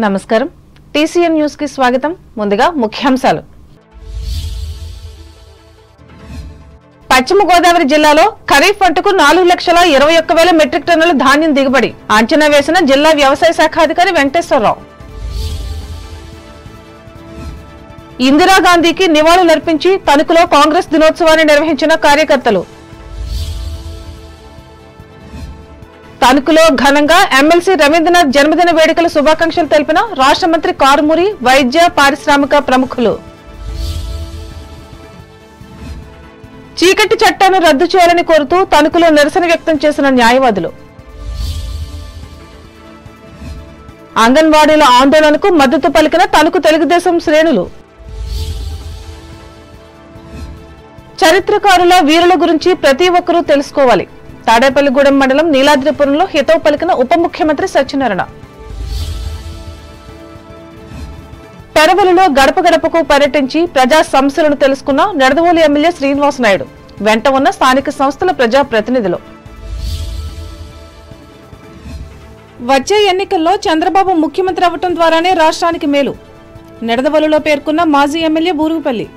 నమస్కారం TCN news కి స్వాగతం ముందుగా ముఖ్యాంశాలు పశ్చిమ గోదావరి జిల్లాలో ఖరీఫ్ పంటకు 4,21,000 మెట్రిక్ టన్నుల ధాన్యం దిగుబడి అంచనా వేసిన జిల్లా వ్యవసాయ శాఖ అధికారి వెంకటేశ్వరరావు ఇందిరాగాంధీకి నివాళులర్పించి తణుకులో కాంగ్రెస్ దినోత్సవాన్ని నిర్వహించిన కార్యకర్తలు తణుకులో ఘనంగా ఎమ్మెల్సీ రవీంద్రనాథ్ జన్మదిన వేడుకల శుభాకాంక్షలు తెలిపిన రాష్ట్ర మంత్రి కారుమూరి వైద్య పారిశ్రామిక ప్రముఖులు చీకటి చట్టాన్ని రద్దు చేయాలని కోరుతూ తణుకులో నిరసన వ్యక్తం చేసిన న్యాయవాదులు అంగన్వాడీల ఆందోళనకు మద్దతు పలికిన తణుకు తెలుగుదేశం శ్రేణులు చరిత్రకారుల వీరుల గురించి ప్రతి ఒక్కరూ తెలుసుకోవాలి తాడేపల్లిగూడెం మండలం నీలాద్రిపురంలో హితవు పలికిన ఉప ముఖ్యమంత్రి సత్యనారాయణ పెరవలిలో గడప గడపకు పర్యటించి ప్రజా సమస్యలను తెలుసుకున్న నిడదవోలు ఎమ్మెల్యే శ్రీనివాస్ నాయుడు వెంట ఉన్న స్థానిక సంస్థల ప్రజా ప్రతినిధులు వచ్చే ఎన్నికల్లో చంద్రబాబు ముఖ్యమంత్రి అవ్వటం ద్వారానే రాష్ట్రానికి మేలు నిడదవోలులో పేర్కొన్న మాజీ ఎమ్మెల్యే బూరుగుపల్లి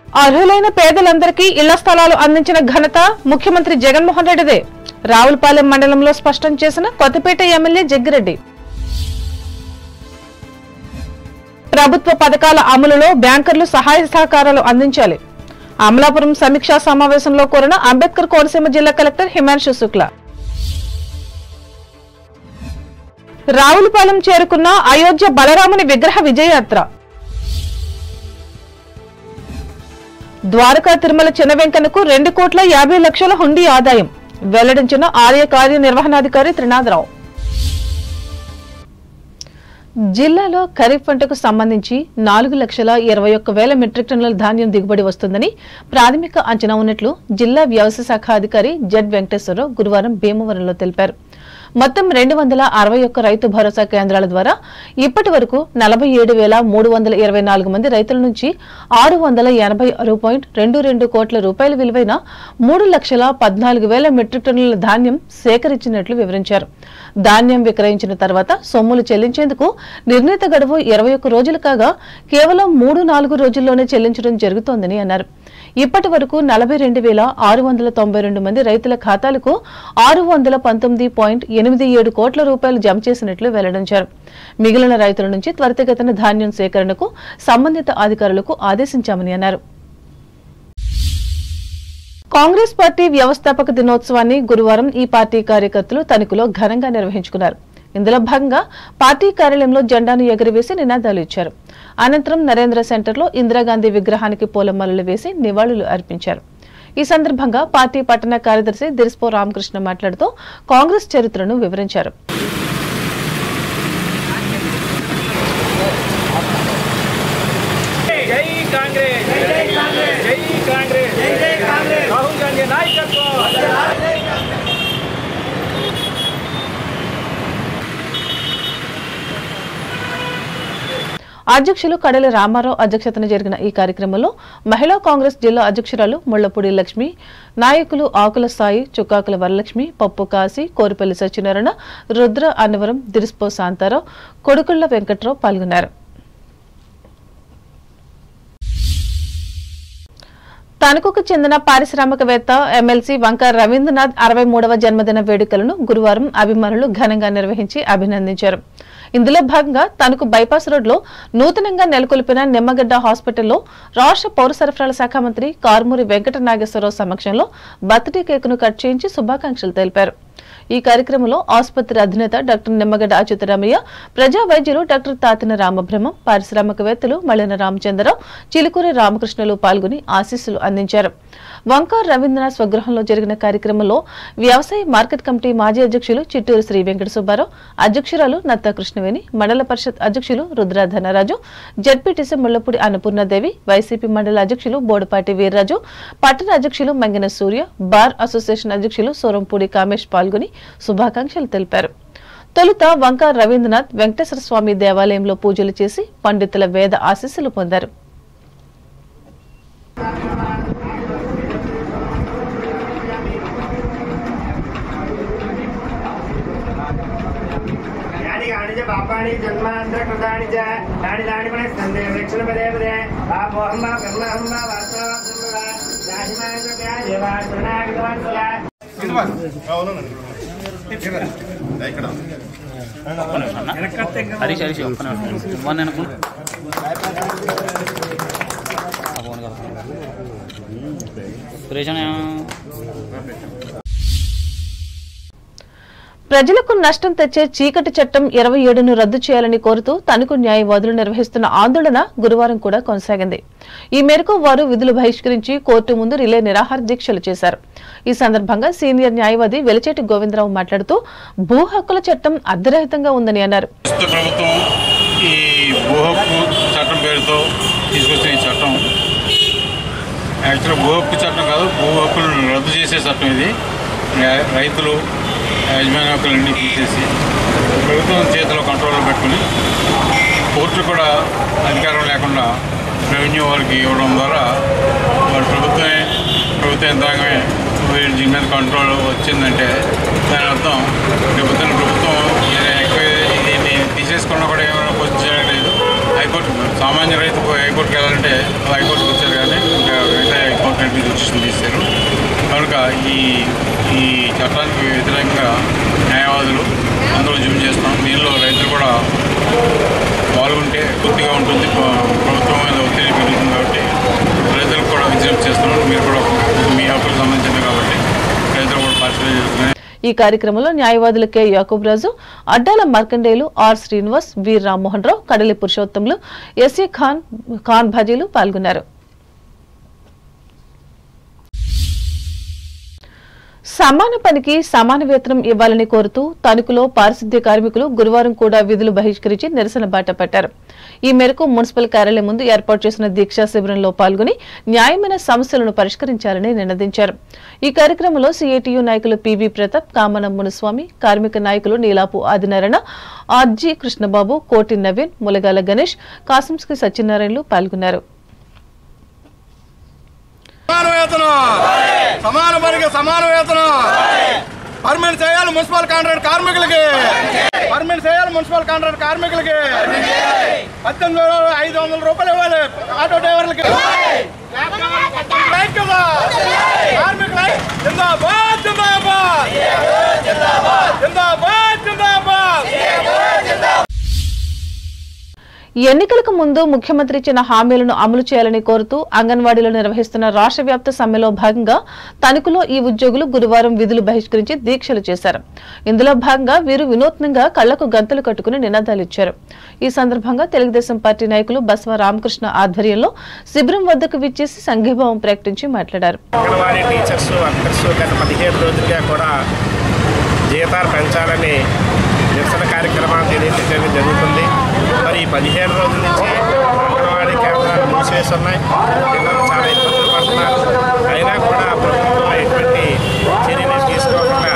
అర్హులైన పేదలందరికీ ఇళ్ల స్థలాలు అందించిన ఘనత ముఖ్యమంత్రి జగన్మోహన్ రెడ్డిదే రావులపాలెం మండలంలో స్పష్టం చేసిన కొత్తపేట ఎమ్మెల్యే జగ్గిరెడ్డి ప్రభుత్వ పథకాల అమలులో బ్యాంకర్లు సహాయ సహకారాలు అందించాలి అమలాపురం సమీక్షా సమావేశంలో కోరిన అంబేద్కర్ కోనసీమ జిల్లా కలెక్టర్ హిమాంశు శుక్లా రావులపాలెం చేరుకున్న అయోధ్య బలరాముని విగ్రహ విజయయాత్ర ద్వారకా తిరుమల చిన్న వెంకన్నకు 2,50,00,000 హుండీ ఆదాయం వెల్లడించిన ఆలయ కార్యనిర్వహణాధికారి త్రినాథరావు జిల్లాలో ఖరీఫ్ పంటకు సంబంధించి 4,21,000 మెట్రిక్ టన్నుల ధాన్యం దిగుబడి వస్తుందని ప్రాథమిక అంచనా ఉన్నట్లు జిల్లా వ్యవసాయ శాఖ అధికారి జెడ్ వెంకటేశ్వరరావు గురువారం భీమవరంలో తెలిపారు మొత్తం 261 రైతు భరోసా కేంద్రాల ద్వారా ఇప్పటి వరకు 47,324 మంది రైతుల నుంచి 686.22 కోట్ల రూపాయల విలువైన 3,14,000 మెట్రిక్ టన్నుల ధాన్యం సేకరించినట్లు వివరించారు ధాన్యం విక్రయించిన తర్వాత సొమ్ములు చెల్లించేందుకు నిర్ణీత గడువు 21 రోజులు కాగా కేవలం 3-4 రోజుల్లోనే చెల్లించడం జరుగుతోందని అన్నారు ఇప్పటి వరకు 42,692 మంది రైతుల ఖాతాలకు 619.87 కోట్ల రూపాయలు జమ చేసినట్లు వెల్లడించారు మిగిలిన రైతుల నుంచి త్వరితగతిన ధాన్యం సేకరణకు సంబంధిత అధికారులకు ఆదేశించామని అన్నారు కాంగ్రెస్ పార్టీ వ్యవస్థాపక దినోత్సవాన్ని గురువారం ఈ పార్టీ కార్యకర్తలు తణుకులో ఘనంగా నిర్వహించుకున్నారు ఇందులో భాగంగా పార్టీ కార్యాలయంలో జెండాను ఎగురవేసి నినాదాలు ఇచ్చారు అనంతరం నరేంద్ర సెంటర్లో ఇందిరాగాంధీ విగ్రహానికి పూలమాలలు వేసి నివాళులు అర్పించారు ఈ సందర్భంగా పార్టీ పట్టణ కార్యదర్శి దిరిస్పో రామకృష్ణ మాట్లాడుతూ కాంగ్రెస్ చరిత్రను వివరించారు అధ్యక్షులు కడలి రామారావు అధ్యక్షతన జరిగిన ఈ కార్యక్రమంలో మహిళా కాంగ్రెస్ జిల్లా అధ్యక్షురాలు ముళ్లపూడి లక్ష్మి నాయకులు ఆకుల సాయి చుక్కాకుల వరలక్ష్మి పప్పు కాశీ కోరిపల్లి సత్యనారాయణ రుద్ర అన్నవరం దిరిస్పో శాంతారావు కొడుకుళ్ల వెంకట్రావు పాల్గొన్నారు తణుకుకు చెందిన పారిశ్రామికవేత్త ఎమ్మెల్సీ వంక రవీంద్రనాథ్ 63వ జన్మదిన వేడుకలను గురువారం అభిమానులు ఘనంగా నిర్వహించి అభినందించారు ఇందులో భాగంగా తణుకు బైపాస్ రోడ్లో నూతనంగా నెలకొల్పిన నిమ్మగడ్డ హాస్పిటల్లో రాష్ట్ర పౌర సరఫరాల శాఖ మంత్రి కారుమూరి వెంకట నాగేశ్వరరావు సమక్షంలో బర్త్డే కేకును కట్ చేయించి శుభాకాంక్షలు తెలిపారు ఈ కార్యక్రమంలో ఆసుపత్రి అధినేత డాక్టర్ నిమ్మగడ్డ అచ్యుతరామయ్య ప్రజా వైద్యులు డాక్టర్ తాతిన రామబ్రహ్మం పారిశ్రామికవేత్తలు మల్లెన రామచంద్రరావు చిలుకూరి రామకృష్ణలు పాల్గొని ఆశీస్సులు అందించారు వంకార్ రవీంద్రనాథ్ స్వగృహంలో జరిగిన కార్యక్రమంలో వ్యవసాయ మార్కెట్ కమిటీ మాజీ అధ్యక్షులు చిట్టూరు శ్రీ వెంకట సుబ్బారావు అధ్యక్షురాలు నత్తా కృష్ణవేణి మండల పరిషత్ అధ్యక్షులు రుద్ర ధనరాజు జడ్పీటీసీ ముళ్లపూడి అన్నపూర్ణదేవి వైసీపీ మండల అధ్యక్షులు బోడపాటి వీర్రాజు పట్టణ అధ్యక్షులు మంగిన సూర్య బార్ అసోసియేషన్ అధ్యక్షులు సోరంపూడి కామేష్ పాల్గొని శుభాకాంక్షలు తెలిపారు తొలుత వంకార్ రవీంద్రనాథ్ వెంకటేశ్వర స్వామి దేవాలయంలో పూజలు చేసి పండితుల వేద ఆశీస్సులు పొందారు च पापानि जन्मान्तरकृतानि च तानि तानि पुनस्कन्ते वृक्षणपदे पदे पापोऽहं वा कर्महं वा वास्तवं वा राहिमायत्या देवासनागतवत्सला हरीश हरीश ప్రజలకు నష్టం తెచ్చే చీకటి చట్టం 27ను రద్దు చేయాలని కోరుతూ తణుకు న్యాయవాదులు నిర్వహిస్తున్న ఆందోళన గురువారం కూడా కొనసాగింది. ఈ మేరకు వారు విధులు బహిష్కరించి కోర్టు ముందు రిలే నిరాహార దీక్షలు చేశారు. ఈ సందర్భంగా సీనియర్ న్యాయవాది వెలిచేటి గోవిందరావు మాట్లాడుతూ భూ హక్కుల చట్టం అర్ధరహితంగా ఉందని అన్నారు. భూ హక్కు చట్టం కాదు, భూ హక్కులను రద్దు చేసే చట్టం ఇది. రైతులు యజమాని హక్కులన్నీ తీసేసి ప్రభుత్వం చేతిలో కంట్రోల్లో పెట్టుకుని కోర్టులు కూడా అధికారం లేకుండా రెవెన్యూ వారికి ఇవ్వడం ద్వారా వారి ప్రభుత్వ యంత్రాంగమే దీని మీద కంట్రోల్ వచ్చిందంటే దాని అర్థం ప్రభుత్వం దీన్ని తీసేసుకున్నా కూడా ఏమైనా కొంచెం చేయలేదు. హైకోర్టు సామాన్య రైతుకు హైకోర్టుకి వెళ్ళాలంటే హైకోర్టుకి వచ్చారు, కానీ ఇంకా మిగతా హైకోర్టు మీద డిసిషన్ తీశారు. కనుక ఈ చట్టానికి వ్యతిరేకంగా న్యాయవాదులు అందరూ జూమ్ చేస్తాం. దీనిలో రైతులు కూడా పాల్గొంటే పూర్తిగా ఉంటుంది. ప్రభుత్వం మీద ఒత్తిడి పెరుగుతుంది కాబట్టి రైతులకు కూడా విజ్ఞప్తి చేస్తున్నాం. మీరు కూడా మీ హక్కులకు సంబంధించింది కాబట్టి రైతులు కూడా పరిశీలన చేసుకుని. ఈ కార్యక్రమంలో న్యాయవాదులు K Yakub Raju, Addala Markandeyulu, R Srinivas, V Rammohan Rao, Kadali Purushottamulu, SA Khan భజీలు పాల్గొన్నారు. సమాన పనికి సమాన వేతనం ఇవ్వాలని కోరుతూ తణుకులో పారిశుద్ధ్య కార్మికులు గురువారం కూడా విధులు బహిష్కరించి నిరసన బాట పట్టారు. ఈ మేరకు మున్సిపల్ కార్యాలయం ముందు ఏర్పాటు చేసిన దీక్షా శిబిరంలో పాల్గొని న్యాయమైన సమస్యలను పరిష్కరించాలని నినదించారు. ఈ కార్యక్రమంలో సిఐటియు నాయకులు పివి ప్రతాప్, కామనం మునుస్వామి, కార్మిక నాయకులు నీలాపు ఆదినారాయణ, ఆర్జీ కృష్ణబాబు, కోటి నవీన్, ములగాల గణేష్, కాసంస్కి సత్యనారాయణలు పాల్గొన్నారు. సమాన పనికి సమాన వేతనం పర్మనెంట్ చేయాలి మున్సిపల్ కాంట్రాక్ట్ కార్మికులకి. పర్మనెంట్ చేయాలి మున్సిపల్ కాంట్రాక్ట్ కార్మికులకి. 18,500 రూపాయలు ఇవ్వాలి ఆటో డ్రైవర్లకి. కార్మికులై జిందాబాద్ జిందాబాద్ జిందాబాద్ జిందాబాద్. ఎన్నికలకు ముందు ముఖ్యమంత్రి ఇచ్చిన హామీలను అమలు చేయాలని కోరుతూ అంగన్వాడీలో నిర్వహిస్తున్న రాష్ట్ర వ్యాప్త సమ్మెలో భాగంగా తణుకులో ఈ ఉద్యోగులు గురువారం విధులు బహిష్కరించి దీక్షలు చేశారు. ఇందులో భాగంగా వీరు వినూత్నంగా కళ్లకు గంతలు కట్టుకుని నినాదాలిచ్చారు. ఈ సందర్భంగా తెలుగుదేశం పార్టీ నాయకులు బసవ రామకృష్ణ ఆధ్వర్యంలో శిబిరం వద్దకు విచ్చేసి సంఘీభావం ప్రకటించి మాట్లాడారు. జీతాలు పెంచాలని నిరసన కార్యక్రమాలు తెలియజేయడం జరుగుతుంది. మరి 17 రోజుల నుంచి అంగన్వాడీ కేంద్రాలు మూసివేసి ఉన్నాయి. పిల్లలు చాలా ఇబ్బందులు పడుతున్నారు. అయినా కూడా ప్రభుత్వం ఎటువంటి చర్యలు తీసుకోకుండా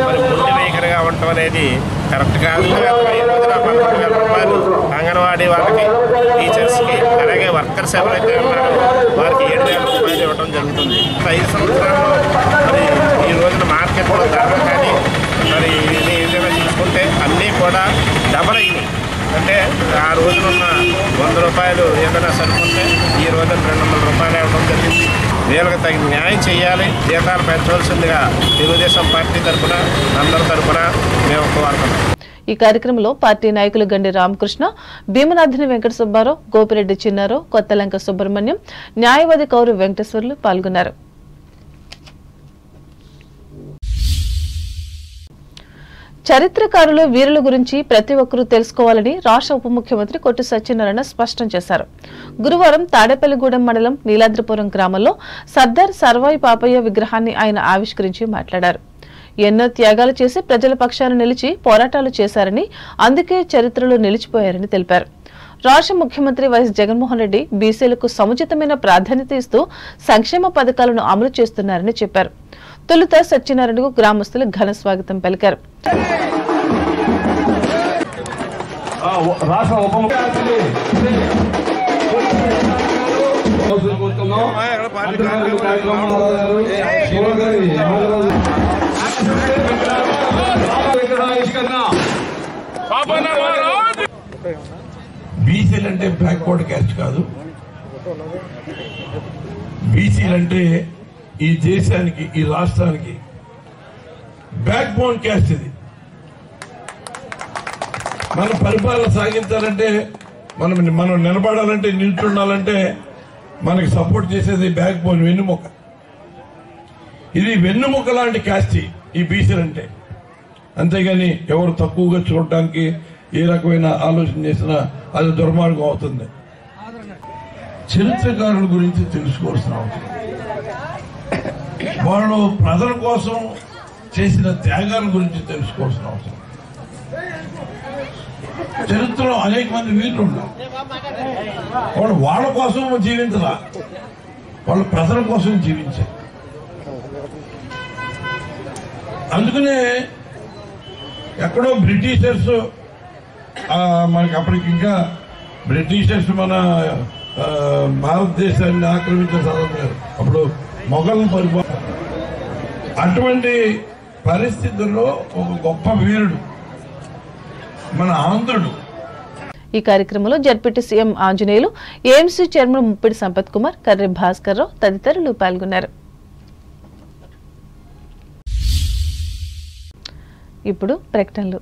మరి ముందు వైఖరిగా ఉండటం అనేది కరెక్ట్ కాదు. ఈ రోజున 11,000 రూపాయలు అంగన్వాడీ వాళ్ళకి, టీచర్స్కి, అలాగే వర్కర్స్ ఎవరైతే ఉన్నారో వారికి 7,000 రూపాయలు ఇవ్వడం జరుగుతుంది. 5 సంవత్సరాల్లో మరి ఈ రోజున మార్కెట్లో ధరలు కానీ మరి ఏదైనా చూసుకుంటే అన్నీ కూడా డబల్ అయినాయి. అంటే ఆ రోజునున్న 100 రూపాయలు ఏదైనా సరిపోతే ఈ రోజున 200 రూపాయలు ఇవ్వడం జరిగింది. వీళ్ళకి తగిన న్యాయం చేయాలి, జీతాలు పెంచవలసిందిగా తెలుగుదేశం పార్టీ తరఫున అందరి తరఫున మేము కోరుతున్నాం. ఈ కార్యక్రమంలో పార్టీ నాయకులు గండి రామకృష్ణ, భీమనాథిని వెంకట సుబ్బారావు, గోపిరెడ్డి చిన్నారావు, కొత్తలంక సుబ్రహ్మణ్యం, న్యాయవాది కౌరు వెంకటేశ్వర్లు పాల్గొన్నారు. చరిత్రకారులు, వీరుల గురించి ప్రతి ఒక్కరూ తెలుసుకోవాలని రాష్ట్ర ఉప ముఖ్యమంత్రి కొట్టు సత్యనారాయణ స్పష్టం చేశారు. గురువారం తాడేపల్లిగూడెం మండలం నీలాద్రిపురం గ్రామంలో సర్దార్ సర్వాయి పాపయ్య విగ్రహాన్ని ఆయన ఆవిష్కరించి మాట్లాడారు. ఎన్నో త్యాగాలు చేసి ప్రజల పక్షాన నిలిచి పోరాటాలు చేశారని, అందుకే చరిత్రలో నిలిచిపోయారని తెలిపారు. రాష్ట్ర ముఖ్యమంత్రి వైఎస్ జగన్మోహన్ రెడ్డి బీసీలకు సముచితమైన ప్రాధాన్యత ఇస్తూ సంక్షేమ పథకాలను అమలు చేస్తున్నారని చెప్పారు. తొలుత సత్యనారాయణకు గ్రామస్తులు ఘన స్వాగతం పలికారు. బీసీలంటే బ్యాక్వర్డ్ క్యాస్ట్ కాదు, బీసీలంటే ఈ దేశానికి, ఈ రాష్ట్రానికి బ్యాక్ బోన్ క్యాస్ట్. ఇది మన పరిపాలన సాగించాలంటే, మనం నిలబడాలంటే, నిల్చుండాలంటే మనకి సపోర్ట్ చేసేది బ్యాక్ బోన్, వెన్నుముక. ఇది వెన్నుముక లాంటి క్యాస్ట్ ఈ బీసీలంటే. అంతేగాని ఎవరు తక్కువగా చూడటానికి ఏ రకమైన ఆలోచన చేసినా అది దుర్మార్గం అవుతుంది. చరిత్రకారుల గురించి తెలుసుకోవాల్సిన అవసరం, వాళ్ళు ప్రజల కోసం చేసిన త్యాగాల గురించి తెలుసుకోవాల్సిన అవసరం. చరిత్రలో అనేక మంది వీరులు ఉన్నారు. వాళ్ళు వాళ్ళ కోసం జీవించరా, వాళ్ళు ప్రజల కోసం జీవించారు. అందుకనే ఎక్కడో బ్రిటిషర్స్ మనకి అప్పటికి ఇంకా బ్రిటిషర్స్ మన భారతదేశాన్ని ఆక్రమించిన సందర్భం, అప్పుడు మొఘల్ పరిపాలన. అటువంటి పరిస్థితుల్లో ఒక గొప్ప వీరుడు మన ఆంధ్రుడు. ఈ కార్యక్రమంలో ZPT CM Anjaneyulu, AMC chairman Muppidi Sampath Kumar, Karre Bhaskar Rao తదితరులు పాల్గొన్నారు. ఇప్పుడు ప్రకటనలు.